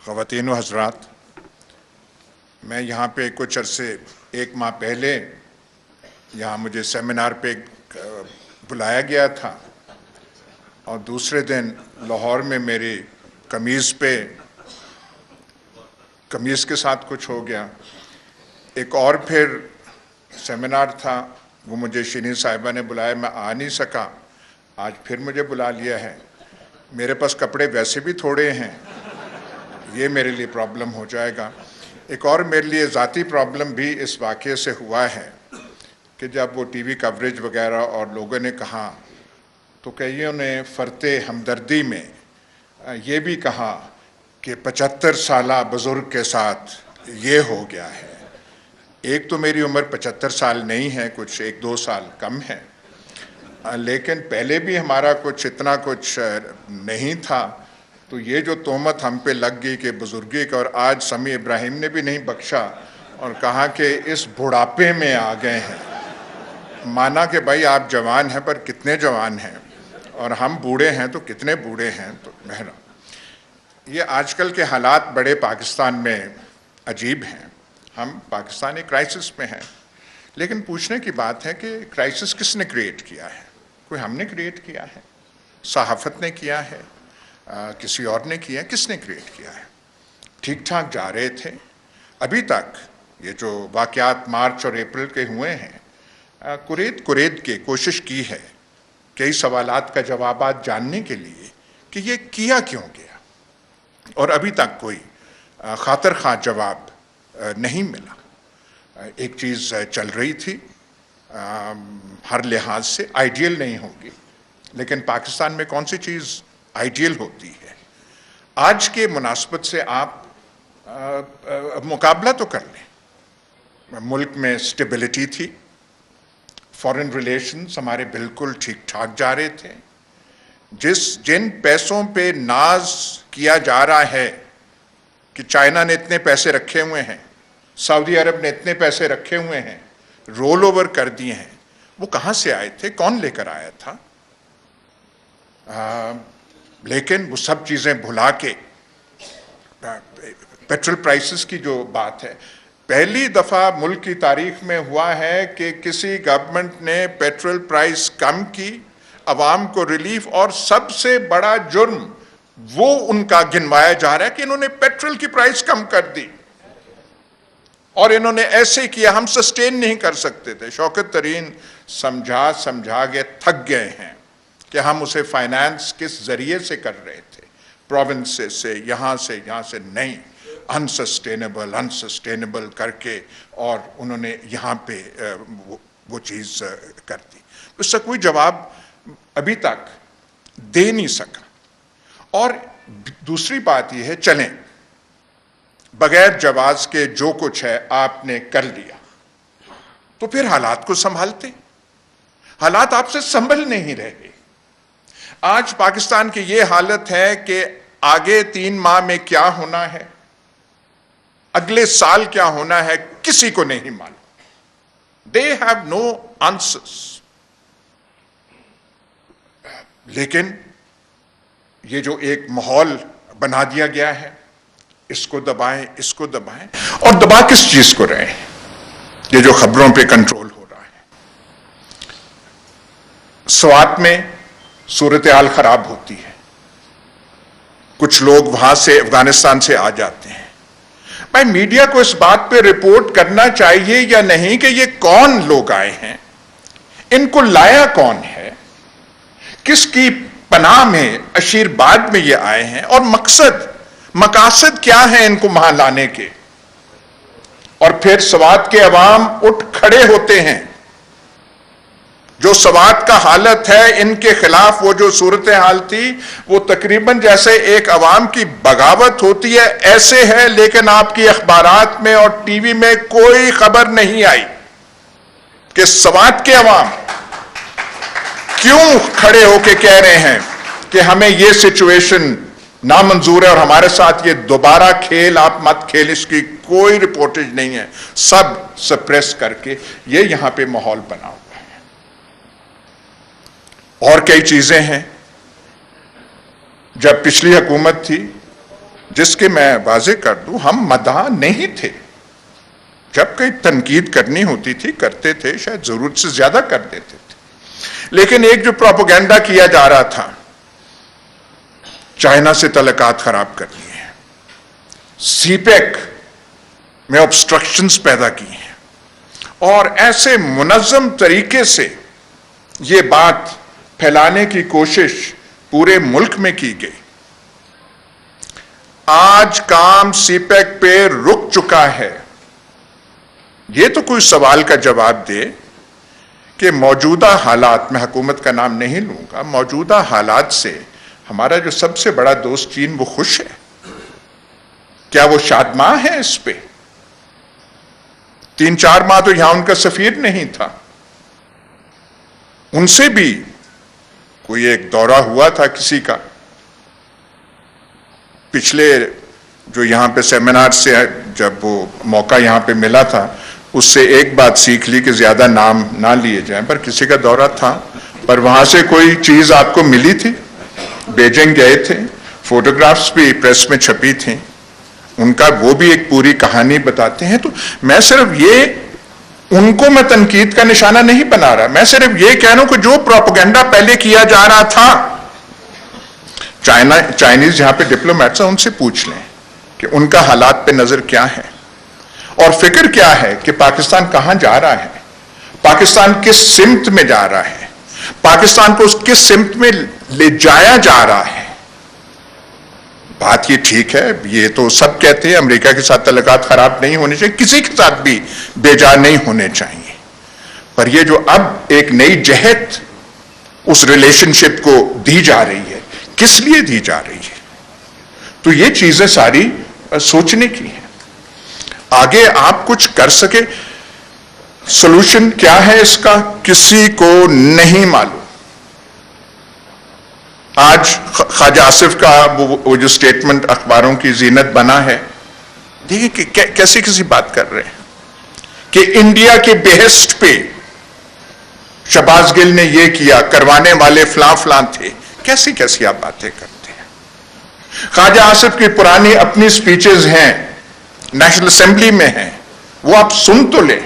خواتین و حضرات، میں یہاں پہ کچھ عرصے ایک ماہ پہلے یہاں مجھے سیمینار پہ بلایا گیا تھا اور دوسرے دن لاہور میں میری قمیض کے ساتھ کچھ ہو گیا۔ ایک اور پھر سیمینار تھا، وہ مجھے شینی صاحبہ نے بلایا، میں آ نہیں سکا، آج پھر مجھے بلا لیا ہے۔ میرے پاس کپڑے ویسے بھی تھوڑے ہیں، یہ میرے لیے پرابلم ہو جائے گا۔ ایک اور میرے لیے ذاتی پرابلم بھی اس واقعے سے ہوا ہے کہ جب وہ ٹی وی کوریج وغیرہ اور لوگوں نے کہا تو کئیوں نے فرتے ہمدردی میں یہ بھی کہا کہ 75 سالہ بزرگ کے ساتھ یہ ہو گیا ہے۔ ایک تو میری عمر 75 سال نہیں ہے، کچھ 1-2 سال کم ہے، لیکن پہلے بھی ہمارا کچھ اتنا کچھ نہیں تھا، تو یہ جو تہمت ہم پہ لگ گئی کہ بزرگی کا، اور آج سمیع ابراہیم نے بھی نہیں بخشا اور کہا کہ اس بڑھاپے میں آ گئے ہیں۔ مانا کہ بھائی آپ جوان ہیں، پر کتنے جوان ہیں، اور ہم بوڑھے ہیں تو کتنے بوڑھے ہیں۔ تو بہرحال یہ آج کل کے حالات بڑے پاکستان میں عجیب ہیں۔ ہم پاکستانی کرائسس میں ہیں، لیکن پوچھنے کی بات ہے کہ کرائسس کس نے کریٹ کیا ہے؟ کوئی ہم نے کریٹ کیا ہے؟ صحافت نے کیا ہے؟ کسی اور نے کیا ہے؟ کس نے کریٹ کیا ہے؟ ٹھیک ٹھاک جا رہے تھے ابھی تک۔ یہ جو واقعات مارچ اور اپریل کے ہوئے ہیں، کرید کے کوشش کی ہے کئی سوالات کا جوابات جاننے کے لیے کہ یہ کیا کیوں گیا، اور ابھی تک کوئی خاطر خواہ جواب نہیں ملا۔ ایک چیز چل رہی تھی، ہر لحاظ سے آئیڈیل نہیں ہوگی، لیکن پاکستان میں کون سی چیز آئیڈیل ہوتی ہے؟ آج کے مناسبت سے آپ مقابلہ تو کر لیں۔ ملک میں سٹیبلٹی تھی، فارن ریلیشنز ہمارے بالکل ٹھیک ٹھاک جا رہے تھے۔ جن پیسوں پہ ناز کیا جا رہا ہے کہ چائنا نے اتنے پیسے رکھے ہوئے ہیں، سعودی عرب نے اتنے پیسے رکھے ہوئے ہیں، رول اوور کر دیے ہیں، وہ کہاں سے آئے تھے؟ کون لے کر آیا تھا؟ لیکن وہ سب چیزیں بھلا کے پیٹرول پرائسز کی جو بات ہے، پہلی دفعہ ملک کی تاریخ میں ہوا ہے کہ کسی گورنمنٹ نے پیٹرول پرائس کم کی، عوام کو ریلیف، اور سب سے بڑا جرم وہ ان کا گنوایا جا رہا ہے کہ انہوں نے پیٹرول کی پرائس کم کر دی، اور انہوں نے ایسے کیا، ہم سسٹین نہیں کر سکتے تھے۔ شوکت ترین سمجھا کے تھک گئے ہیں کہ ہم اسے فائنانس کس ذریعے سے کر رہے تھے، پروونس سے، یہاں سے نہیں، انسسٹینیبل کر کے، اور انہوں نے یہاں پہ وہ چیز کر دی۔ اس سے کوئی جواب ابھی تک دے نہیں سکا۔ اور دوسری بات یہ ہے، چلیں بغیر جواز کے جو کچھ ہے آپ نے کر لیا، تو پھر حالات کو سنبھالتے۔ حالات آپ سے سنبھل نہیں رہے۔ آج پاکستان کی یہ حالت ہے کہ آگے 3 ماہ میں کیا ہونا ہے، اگلے سال کیا ہونا ہے، کسی کو نہیں معلوم۔ They have no answers۔ لیکن یہ جو ایک ماحول بنا دیا گیا ہے، اس کو دبائیں، اس کو دبائیں، اور دبا کس چیز کو رہے ہیں؟ یہ جو خبروں پہ کنٹرول ہو رہا ہے۔ سوات میں صورتحال خراب ہوتی ہے، کچھ لوگ وہاں سے افغانستان سے آ جاتے ہیں۔ بھائی میڈیا کو اس بات پہ رپورٹ کرنا چاہیے یا نہیں کہ یہ کون لوگ آئے ہیں، ان کو لایا کون ہے، کس کی پناہ میں، عشیرباد میں یہ آئے ہیں، اور مقاصد کیا ہیں ان کو وہاں لانے کے۔ اور پھر سوات کے عوام اٹھ کھڑے ہوتے ہیں۔ جو سوات کا حالت ہے، ان کے خلاف وہ جو صورتحال تھی، وہ تقریباً جیسے ایک عوام کی بغاوت ہوتی ہے ایسے ہے، لیکن آپ کی اخبارات میں اور ٹی وی میں کوئی خبر نہیں آئی کہ سوات کے عوام کیوں کھڑے ہو کے کہہ رہے ہیں کہ ہمیں یہ سچویشن نامنظور ہے اور ہمارے ساتھ یہ دوبارہ کھیل آپ مت کھیل۔ اس کی کوئی رپورٹیج نہیں ہے، سب سپریس کر کے یہ یہاں پہ ماحول بنا ہوا ہے۔ اور کئی چیزیں ہیں۔ جب پچھلی حکومت تھی جس کے میں واضح کر دوں، ہم مداح نہیں تھے. جب کہیں تنقید کرنی ہوتی تھی کرتے تھے، شاید ضرورت سے زیادہ کر دیتے تھے. لیکن ایک جو پروپیگنڈا کیا جا رہا تھا، چائنا سے تعلقات خراب کر لیے ہیں، سی پیک میں obstructions پیدا کی ہیں، اور ایسے منظم طریقے سے یہ بات پھیلانے کی کوشش پورے ملک میں کی گئی. آج کام سی پیک پہ رک چکا ہے. یہ تو کوئی سوال کا جواب دے کہ موجودہ حالات، میں حکومت کا نام نہیں لوں گا، موجودہ حالات سے ہمارا جو سب سے بڑا دوست چین وہ خوش ہے؟ کیا وہ شادماں ہے اس پہ؟ 3-4 ماہ تو یہاں ان کا سفیر نہیں تھا. ان سے بھی کوئی ایک دورہ ہوا تھا کسی کا پچھلے، جو یہاں پہ سیمینار سے جب وہ موقع یہاں پہ ملا تھا، اس سے ایک بات سیکھ لی کہ زیادہ نام نہ لیے جائیں. پر کسی کا دورہ تھا، پر وہاں سے کوئی چیز آپ کو ملی تھی؟ بیجنگ گئے تھے، فوٹوگرافز بھی پریس میں چھپی تھیں، ان کا وہ بھی ایک پوری کہانی بتاتے ہیں. تو میں صرف یہ ان کو میں تنقید کا نشانہ نہیں بنا رہا، میں صرف یہ کہہ رہا ہوں کہ جو پروپیگنڈا پہلے کیا جا رہا تھا، چائنیز جہاں پہ ڈپلومیٹس ہیں ان سے پوچھ لیں کہ ان کا حالات پہ نظر کیا ہے اور فکر کیا ہے کہ پاکستان کہاں جا رہا ہے، پاکستان کس سمت میں جا رہا ہے، پاکستان کو کس سمت میں لے جایا جا رہا ہے. بات یہ ٹھیک ہے، یہ تو سب کہتے ہیں امریکہ کے ساتھ تعلقات خراب نہیں ہونے چاہیے، کسی کے ساتھ بھی بیجا نہیں ہونے چاہیے. پر یہ جو اب ایک نئی جہت اس ریلیشن شپ کو دی جا رہی ہے، کس لیے دی جا رہی ہے؟ تو یہ چیزیں ساری سوچنے کی ہیں. آگے آپ کچھ کر سکے، سولوشن کیا ہے اس کا کسی کو نہیں معلوم. آج خواجہ آصف کا وہ جو سٹیٹمنٹ اخباروں کی زینت بنا ہے، دیکھیں کہ کیسی کسی بات کر رہے ہیں کہ انڈیا کے بیہسٹ پہ شہباز گل نے یہ کیا، کروانے والے فلاں فلاں تھے. کیسی کیسی آپ باتیں کرتے ہیں. خواجہ آصف کی پرانی اپنی سپیچز ہیں، نیشنل اسمبلی میں ہیں، وہ آپ سن تو لیں.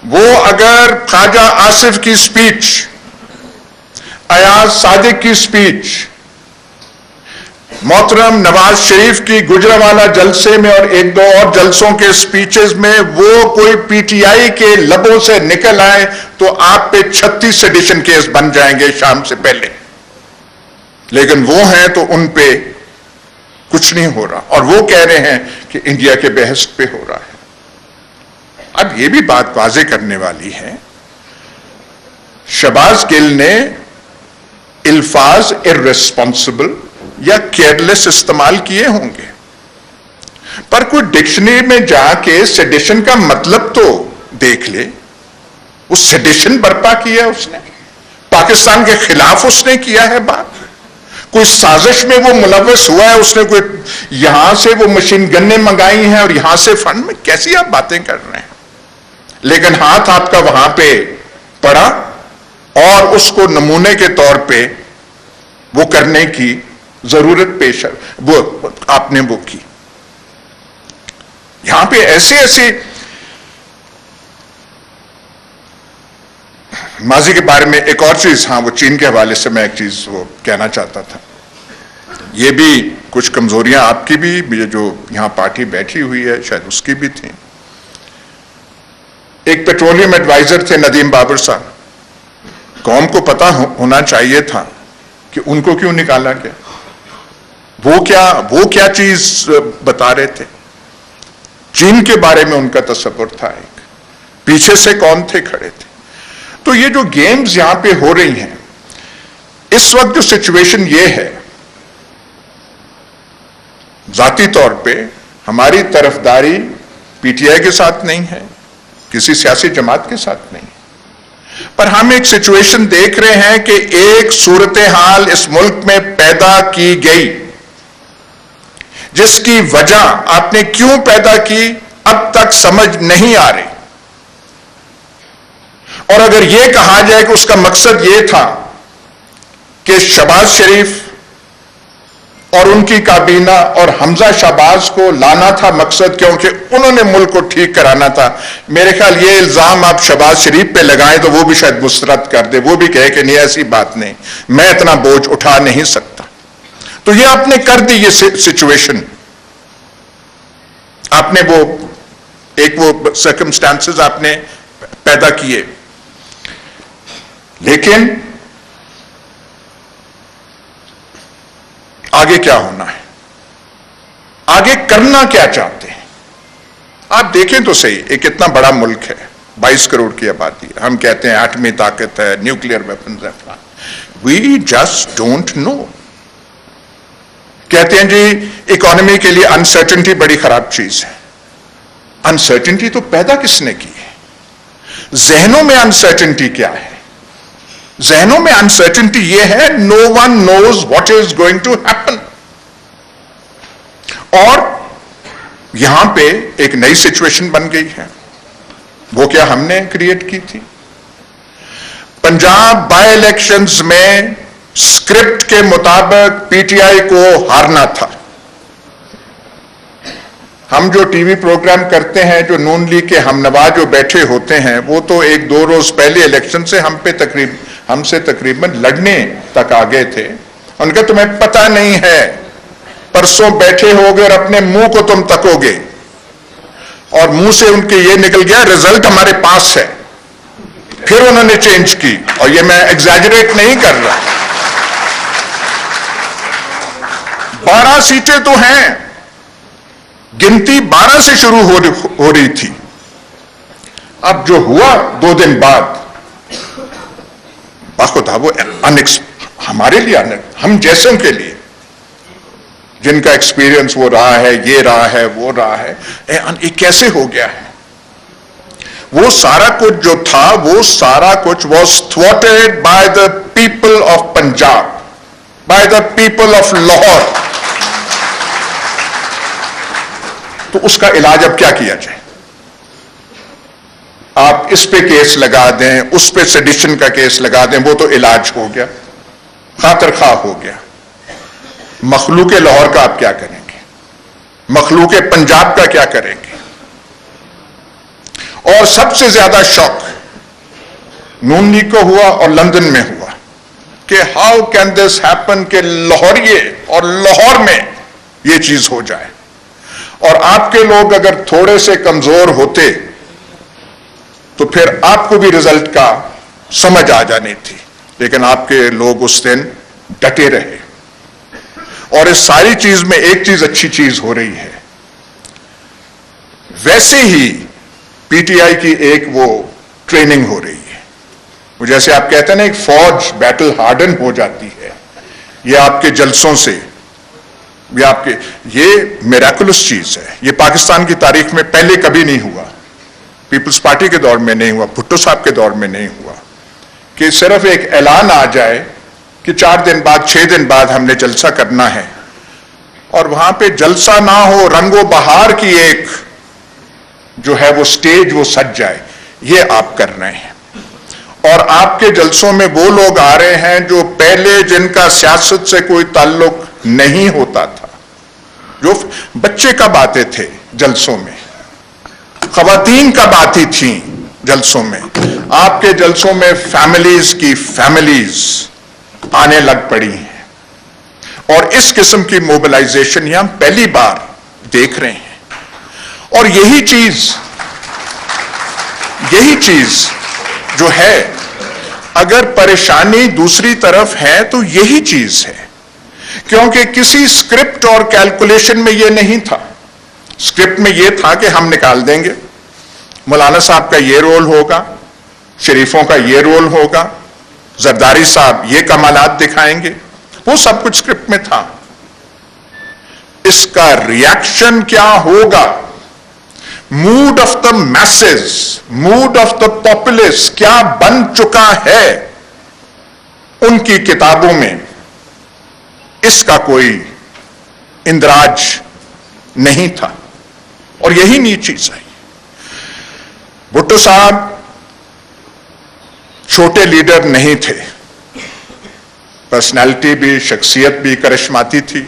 وہ اگر خواجہ آصف کی سپیچ، ایاز صادق کی سپیچ، محترم نواز شریف کی گجرانوالہ جلسے میں اور 1-2 اور جلسوں کے سپیچز میں وہ کوئی پی ٹی آئی کے لبوں سے نکل آئے تو آپ پہ 36 سیڈیشن کیس بن جائیں گے شام سے پہلے. لیکن وہ ہیں تو ان پہ کچھ نہیں ہو رہا، اور وہ کہہ رہے ہیں کہ انڈیا کے بحث پہ ہو رہا ہے. اب یہ بھی بات واضح کرنے والی ہے، شہباز گل نے الفاظ irresponsible یا کیئرلیس استعمال کیے ہوں گے، پر کوئی ڈکشنری میں جا کے سیڈیشن کا مطلب تو دیکھ لے. اس سیڈیشن برپا کیا اس نے، پاکستان کے خلاف اس نے کیا ہے بات، کوئی سازش میں وہ ملوث ہوا ہے، اس نے کوئی یہاں سے وہ مشین گنیں منگائی ہیں اور یہاں سے فنڈ میں، کیسی آپ باتیں کر رہے ہیں. لیکن ہاتھ آپ کا وہاں پہ پڑا اور اس کو نمونے کے طور پہ وہ کرنے کی ضرورت پیش ہے، وہ آپ نے وہ کی. یہاں پہ ایسے ماضی کے بارے میں ایک اور چیز، ہاں وہ چین کے حوالے سے میں ایک چیز وہ کہنا چاہتا تھا. یہ بھی کچھ کمزوریاں آپ کی بھی، جو یہاں پارٹی بیٹھی ہوئی ہے شاید اس کی بھی تھیں. ایک پیٹرولیم ایڈوائزر تھے ندیم بابر صاحب، قوم کو پتا ہونا چاہیے تھا کہ ان کو کیوں نکالا گیا، وہ کیا چیز بتا رہے تھے. چین کے بارے میں ان کا تصور تھا، ایک پیچھے سے کون تھے کھڑے تھے. تو یہ جو گیمز یہاں پہ ہو رہی ہیں، اس وقت جو سچویشن یہ ہے، ذاتی طور پہ ہماری طرفداری پی ٹی آئی کے ساتھ نہیں ہے، کسی سیاسی جماعت کے ساتھ نہیں، پر ہم ایک سچویشن دیکھ رہے ہیں کہ ایک صورتحال اس ملک میں پیدا کی گئی جس کی وجہ آپ نے کیوں پیدا کی اب تک سمجھ نہیں آ رہی. اور اگر یہ کہا جائے کہ اس کا مقصد یہ تھا کہ شہباز شریف اور ان کی کابینہ اور حمزہ شہباز کو لانا تھا مقصد، کیونکہ انہوں نے ملک کو ٹھیک کرانا تھا۔ میرے خیال یہ الزام آپ شہباز شریف پہ لگائیں تو وہ بھی شاید مسترد کر دے، وہ بھی کہے کہ نہیں ایسی بات نہیں، میں اتنا بوجھ اٹھا نہیں سکتا۔ تو یہ آپ نے کر دی، یہ سچویشن آپ نے وہ سرکمسٹانسز آپ نے پیدا کیے، لیکن آگے کیا ہونا ہے؟ آگے کرنا کیا چاہتے ہیں؟ آپ دیکھیں تو صحیح، ایک اتنا بڑا ملک ہے، 22 کروڑ کی آبادی، ہم کہتے ہیں ایٹمی طاقت ہے، نیوکلیئر ویپنز ہے، وی جسٹ ڈونٹ نو۔ کہتے ہیں جی اکانومی کے لیے انسرٹنٹی بڑی خراب چیز ہے۔ انسرٹنٹی تو پیدا کس نے کی ہے؟ ذہنوں میں انسرٹنٹی کیا ہے؟ ذہنوں میں انسرٹنٹی یہ ہے no one knows what is going to happen. اور یہاں پہ ایک نئی سچویشن بن گئی ہے، وہ کیا ہم نے کریٹ کی تھی؟ پنجاب بائی الیکشنز میں اسکرپٹ کے مطابق پی ٹی آئی کو ہارنا تھا۔ ہم جو ٹی وی پروگرام کرتے ہیں، جو نون لیگ کے ہم نوا جو بیٹھے ہوتے ہیں، وہ تو ایک دو روز پہلے الیکشن سے ہم سے تقریباً لڑنے تک آ گئے تھے۔ ان کا تمہیں پتہ نہیں ہے، پرسوں بیٹھے ہوگے اور اپنے منہ کو تم تکو گے، اور منہ سے ان کے یہ نکل گیا رزلٹ ہمارے پاس ہے۔ پھر انہوں نے چینج کی، اور یہ میں ایگزیجریٹ نہیں کر رہا، 12 سیٹیں تو ہیں، گنتی 12 سے شروع ہو رہی تھی۔ اب جو ہوا 2 دن بعد، باخدا وہ ہمارے لیے، ہم جیسوں کے لیے جن کا ایکسپیرینس وہ رہا ہے، یہ رہا ہے، وہ رہا ہے، یہ کیسے ہو گیا ہے؟ وہ سارا کچھ جو تھا، وہ سارا کچھ was thwarted by the people of Punjab, by the people of Lahore۔ تو اس کا علاج اب کیا کیا جائے؟ آپ اس پہ کیس لگا دیں، اس پہ سیڈیشن کا کیس لگا دیں، وہ تو علاج ہو گیا، خاطر خواہ ہو گیا۔ مخلوق لاہور کا آپ کیا کریں گے؟ مخلوق پنجاب کا کیا کریں گے؟ اور سب سے زیادہ شوق نون لیگ کو ہوا اور لندن میں ہوا کہ ہاؤ کین دس ہیپن کہ لاہوریے اور لاہور میں یہ چیز ہو جائے۔ اور آپ کے لوگ اگر تھوڑے سے کمزور ہوتے تو پھر آپ کو بھی رزلٹ کا سمجھ آ جانی تھی، لیکن آپ کے لوگ اس دن ڈٹے رہے۔ اور اس ساری چیز میں ایک چیز اچھی چیز ہو رہی ہے، ویسے ہی پی ٹی آئی کی ایک وہ ٹریننگ ہو رہی ہے، وہ جیسے آپ کہتے ہیں نا ایک فوج بیٹل ہارڈن ہو جاتی ہے، یہ آپ کے جلسوں سے، یہ میراکولس چیز ہے۔ یہ پاکستان کی تاریخ میں پہلے کبھی نہیں ہوا، پیپلز پارٹی کے دور میں نہیں ہوا، بھٹو صاحب کے دور میں نہیں ہوا، کہ صرف ایک اعلان آ جائے کہ 4 دن بعد 6 دن بعد ہم نے جلسہ کرنا ہے، اور وہاں پہ جلسہ نہ ہو، رنگ و بہار کی ایک جو ہے وہ سٹیج وہ سج جائے، یہ آپ کر رہے ہیں۔ اور آپ کے جلسوں میں وہ لوگ آ رہے ہیں جو پہلے جن کا سیاست سے کوئی تعلق نہیں ہوتا تھا، جو بچے کب آتے تھے جلسوں میں، خواتین کب آتی تھیں جلسوں میں، آپ کے جلسوں میں فیملیز کی فیملیز آنے لگ پڑی ہیں، اور اس قسم کی موبلائزیشن یہ ہم پہلی بار دیکھ رہے ہیں۔ اور یہی چیز جو ہے، اگر پریشانی دوسری طرف ہے تو یہی چیز ہے، کیونکہ کسی سکرپٹ اور کیلکولیشن میں یہ نہیں تھا۔ سکرپٹ میں یہ تھا کہ ہم نکال دیں گے، مولانا صاحب کا یہ رول ہوگا، شریفوں کا یہ رول ہوگا، زرداری صاحب یہ کمالات دکھائیں گے، وہ سب کچھ سکرپٹ میں تھا۔ اس کا ریاکشن کیا ہوگا؟ Mood of the masses, mood of the populace کیا بن چکا ہے ان کی کتابوں میں، اس کا کوئی اندراج نہیں تھا، اور یہی نئی چیز ہے۔ بھٹو صاحب چھوٹے لیڈر نہیں تھے، پرسنالٹی بھی، شخصیت بھی کرشماتی تھی،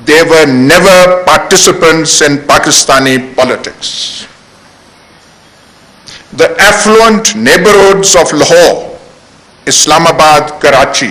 they were never participants in Pakistani politics. The affluent neighborhoods of Lahore, Islamabad, Karachi,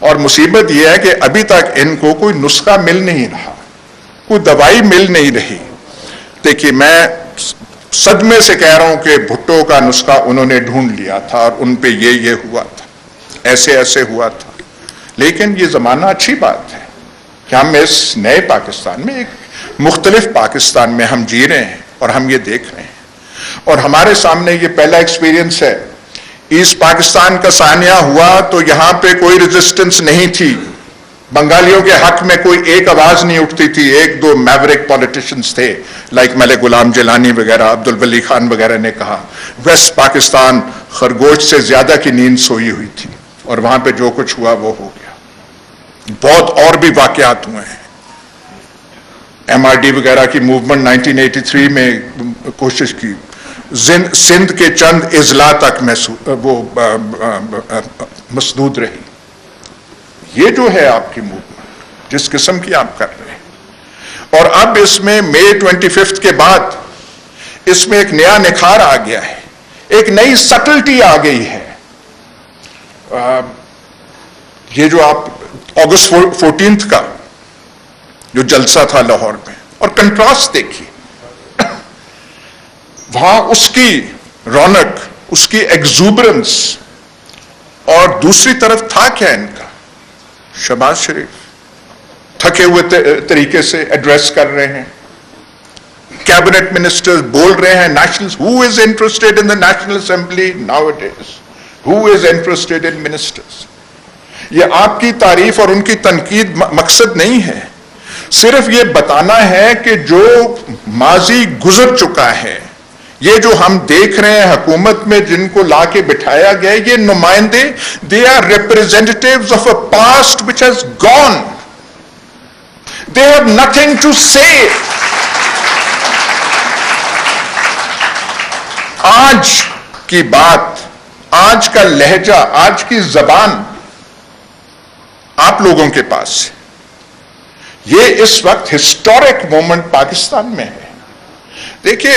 اور مصیبت یہ ہے کہ ابھی تک ان کو کوئی نسخہ مل نہیں رہا, کوئی دوائی مل نہیں رہی. دیکھیے میں صدمے سے کہہ رہا ہوں کہ بھٹو کا نسخہ انہوں نے ڈھونڈ لیا تھا اور ان پہ یہ ہوا تھا, ایسے ایسے ہوا تھا. لیکن یہ زمانہ اچھی بات ہے کہ ہم اس نئے پاکستان میں, ایک مختلف پاکستان میں ہم جی رہے ہیں اور ہم یہ دیکھ رہے ہیں. اور ہمارے سامنے یہ پہلا ایکسپیرینس ہے. ایسٹ پاکستان کا سانحہ ہوا تو یہاں پہ کوئی ریزسٹنس نہیں تھی, بنگالیوں کے حق میں کوئی ایک آواز نہیں اٹھتی تھی. ایک دو میوریک پولیٹیشنز تھے لائک ملک غلام جیلانی وغیرہ, عبد الولی خان وغیرہ نے کہا. ویسٹ پاکستان خرگوش سے زیادہ کی نیند سوئی ہوئی تھی اور وہاں پہ جو کچھ ہوا وہ ہو گیا. بہت اور بھی واقعات ہوئے ہیں. ایم آر ڈی وغیرہ کی موومنٹ 1983 میں کوشش کی, سندھ کے چند اضلاع تک وہ مسدود رہی. یہ جو ہے آپ کی موومنٹ جس قسم کی آپ کر رہے ہیں, اور اب اس میں مئی 25 کے بعد اس میں ایک نیا نکھار آ گیا ہے, ایک نئی سٹلٹی آ گئی ہے. یہ جو آپ اگست 14 کا جو جلسہ تھا لاہور میں, اور کنٹراسٹ دیکھیے, وہاں اس کی رونق, اس کی ایگزوبرنس, اور دوسری طرف تھا کیا ان کا, شہباز شریف تھکے ہوئے طریقے سے ایڈریس کر رہے ہیں, کیبنٹ منسٹر بول رہے ہیں national, who is interested in the National Assembly nowadays, who is interested in ministers. یہ آپ کی تعریف اور ان کی تنقید مقصد نہیں ہے, صرف یہ بتانا ہے کہ جو ماضی گزر چکا ہے, یہ جو ہم دیکھ رہے ہیں حکومت میں جن کو لا کے بٹھایا گیا, یہ نمائندے, they are representatives of a past which has gone. They have nothing to say. آج کی بات, آج کا لہجہ, آج کی زبان آپ لوگوں کے پاس ہے. یہ اس وقت ہسٹورک مومنٹ پاکستان میں ہے. دیکھیے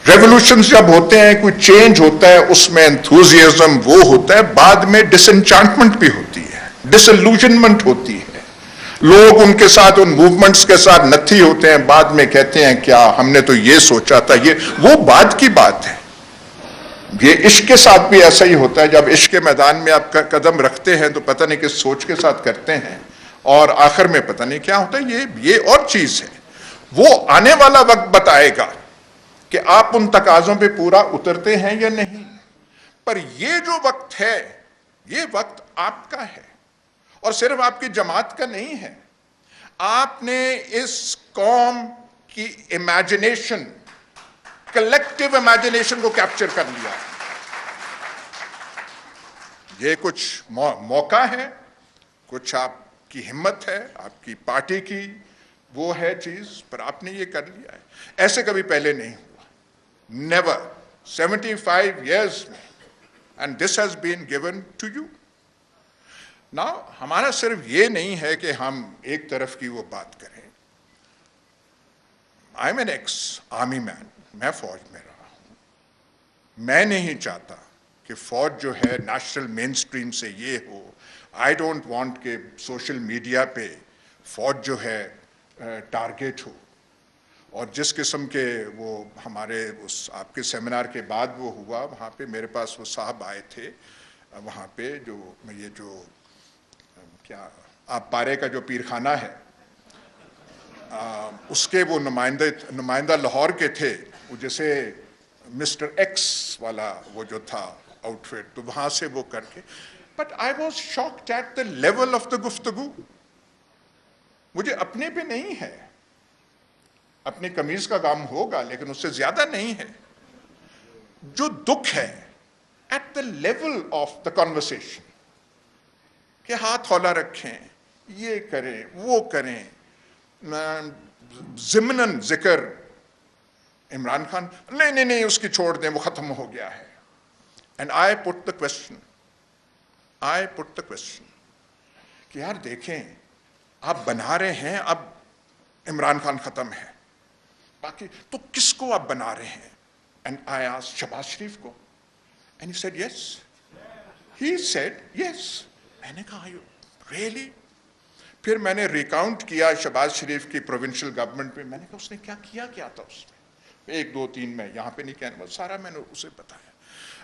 ریولوشنز جب ہوتے ہیں, کوئی چینج ہوتا ہے, اس میں انتھوزیازم وہ ہوتا ہے, بعد میں ڈس انچانٹمنٹ بھی ہوتی ہے, ڈس الوژنمنٹ ہوتی ہے. لوگ ان کے ساتھ, ان موومنٹس کے ساتھ نتھی ہوتے ہیں, بعد میں کہتے ہیں کیا ہم نے تو یہ سوچا تھا, یہ وہ بعد کی بات ہے. یہ عشق کے ساتھ بھی ایسا ہی ہوتا ہے. جب عشق کے میدان میں آپ قدم رکھتے ہیں تو پتہ نہیں کس سوچ کے ساتھ کرتے ہیں, اور آخر میں پتہ نہیں کیا ہوتا ہے. یہ اور چیز ہے, وہ آنے والا وقت بتائے گا کہ آپ ان تقاضوں پہ پورا اترتے ہیں یا نہیں. پر یہ جو وقت ہے, یہ وقت آپ کا ہے, اور صرف آپ کی جماعت کا نہیں ہے. آپ نے اس قوم کی امیجنیشن, کلیکٹیو امیجنیشن کو کیپچر کر لیا. یہ کچھ موقع ہے, کچھ آپ کی ہمت ہے, آپ کی پارٹی کی وہ ہے چیز, پر آپ نے یہ کر لیا ہے. ایسے کبھی پہلے نہیں ہوا, never, 75 years میں, and this has been given to you. Now ہمارا صرف یہ نہیں ہے کہ ہم ایک طرف کی وہ بات کریں. I'm an ex-army man, میں فوج میں رہا ہوں. میں نہیں چاہتا کہ فوج جو ہے نیشنل مین سٹریم سے یہ ہو. آئی ڈونٹ وانٹ کہ سوشل میڈیا پہ فوج جو ہے ٹارگیٹ ہو. اور جس قسم کے وہ ہمارے اس آپ کے سیمینار کے بعد وہ ہوا, وہاں پہ میرے پاس وہ صاحب آئے تھے, وہاں پہ جو یہ جو کیا آپ پارے کا جو پیرخانہ ہے, اس کے وہ نمائندہ لاہور کے تھے, وہ جیسے مسٹر ایکس والا وہ جو تھا آؤٹ فٹ, تو وہاں سے وہ کر کے. But I was shocked at the level of the گفتگو. مجھے اپنے پہ نہیں ہے, اپنی قمیض کا غم ہوگا لیکن اس سے زیادہ نہیں ہے. جو دکھ ہے at the level of the conversation, کہ ہاتھ ہولا رکھیں, یہ کریں وہ کریں. ضمناً ذکر عمران خان, نہیں اس کی چھوڑ دیں, وہ ختم ہو گیا ہے. And I put the question کہ یار دیکھیں, آپ بنا رہے ہیں, اب عمران خان ختم ہے, باقی تو کس کو آپ بنا رہے ہیں؟ اینڈ آئی آسکڈ شہباز شریف کو, اینڈ ہی سیڈ یس. میں نے کہا ریئلی؟ پھر میں نے ریکاؤنٹ کیا شہباز شریف کی پروونشل گورنمنٹ پہ. میں نے کہا اس نے کیا تھا اس میں, 1 2 3 میں یہاں پہ نہیں کہنا, سارا میں نے اسے بتایا.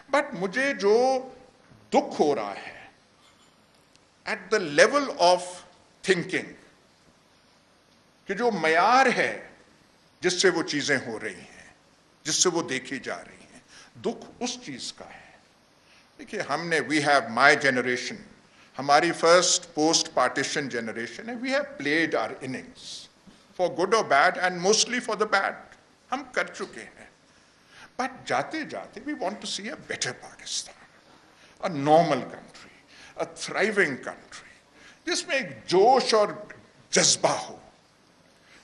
بٹ مجھے جو دکھ ہو رہا ہے at the level of thinking, کہ جو معیار ہے جس سے وہ چیزیں ہو رہی ہیں, جس سے وہ دیکھی جا رہی ہیں, دکھ اس چیز کا ہے. دیکھیے ہم نے, وی ہیو مائی جنریشن, ہماری فرسٹ پوسٹ پارٹیشن جنریشن ہے, we have played our innings for good اور bad and mostly for the bad, ہم کر چکے ہیں. بٹ جاتے جاتے we want to see a better Pakistan, a normal country, a thriving country, جس میں ایک جوش اور جذبہ ہو.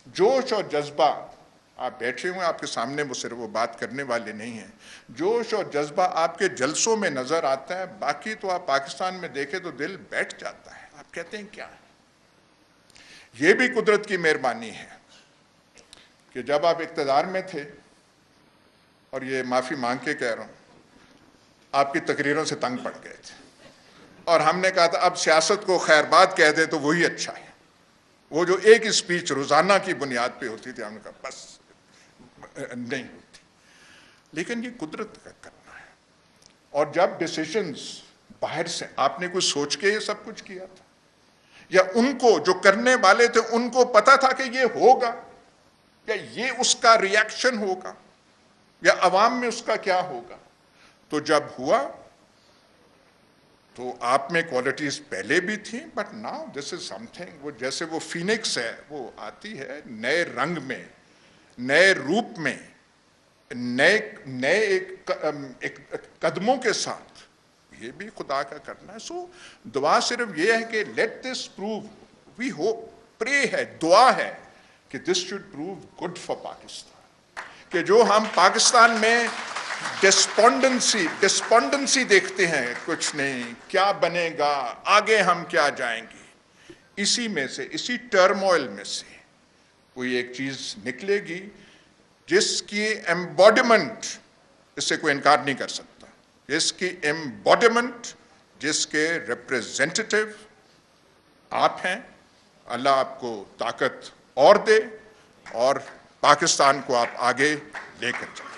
جوش اور جذبہ, آپ بیٹھے ہوئے آپ کے سامنے, وہ صرف وہ بات کرنے والے نہیں ہیں. جوش اور جذبہ آپ کے جلسوں میں نظر آتا ہے, باقی تو آپ پاکستان میں دیکھیں تو دل بیٹھ جاتا ہے. آپ کہتے ہیں کیا ہے. یہ بھی قدرت کی مہربانی ہے کہ جب آپ اقتدار میں تھے, اور یہ معافی مانگ کے کہہ رہا ہوں, آپ کی تقریروں سے تنگ پڑ گئے تھے, اور ہم نے کہا تھا اب سیاست کو خیر بات کہہ دیں تو وہی اچھا ہے. وہ جو ایک اسپیچ روزانہ کی بنیاد پہ ہوتی تھی, ہم نے کہا بس نہیں ہوتی. لیکن یہ قدرت کا کرنا ہے. اور جب ڈیسیشنز باہر سے, آپ نے کوئی سوچ کے یہ سب کچھ کیا تھا, یا ان کو جو کرنے والے تھے ان کو پتا تھا کہ یہ ہوگا, یا یہ اس کا ریئیکشن ہوگا, یا عوام میں اس کا کیا ہوگا. تو جب ہوا تو آپ میں کوالٹیز پہلے بھی تھیں, but now this is some thing, وہ جیسے وہ فینکس ہے, وہ آتی ہے نئے رنگ میں, نئے روپ میں, نئے ایک قدموں کے ساتھ. یہ بھی خدا کا کرنا ہے. سو دعا صرف یہ ہے کہ let this prove, we hope, pray ہے, دعا ہے کہ this should prove good for Pakistan, کہ جو ہم پاکستان میں ڈسپونڈنسی دیکھتے ہیں, کچھ نہیں, کیا بنے گا, آگے ہم کیا جائیں گے, اسی میں سے, اسی ٹرموائل میں سے کوئی ایک چیز نکلے گی جس کی ایمبوڈیمنٹ, اس سے کوئی انکار نہیں کر سکتا, جس کی ایمبوڈیمنٹ, جس کے ریپریزنٹیٹیو آپ ہیں. اللہ آپ کو طاقت اور دے, اور پاکستان کو آپ آگے لے کر چلیں.